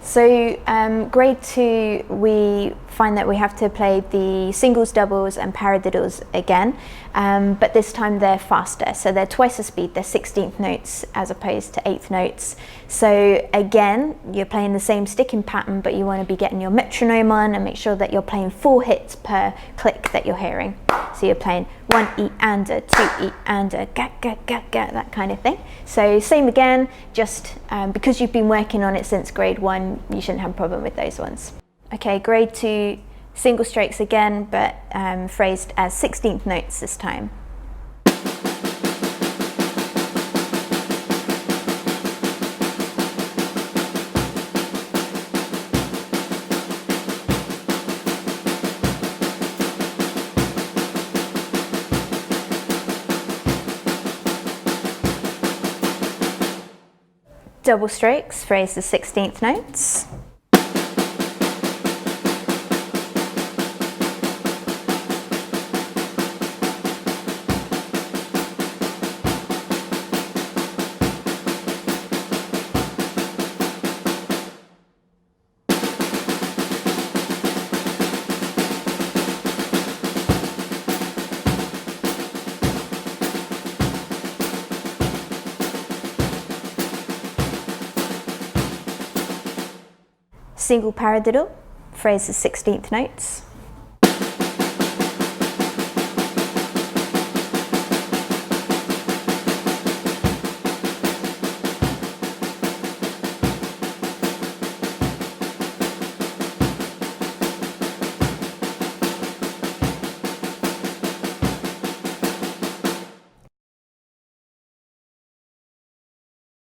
So grade 2, we find that we have to play the singles, doubles and paradiddles again, but this time they're faster, so they're twice the speed. They're 16th notes as opposed to 8th notes. So again, you're playing the same sticking pattern, but you want to be getting your metronome on and make sure that you're playing 4 hits per click that you're hearing. So you're playing 1 E and a, 2 E and a, ga ga ga ga, that kind of thing. So same again, just because you've been working on it since grade 1, you shouldn't have a problem with those ones. Okay, grade 2, single strokes again, but phrased as 16th notes this time. Double strokes, phrased as 16th notes. Single paradiddle, phrased as 16th notes.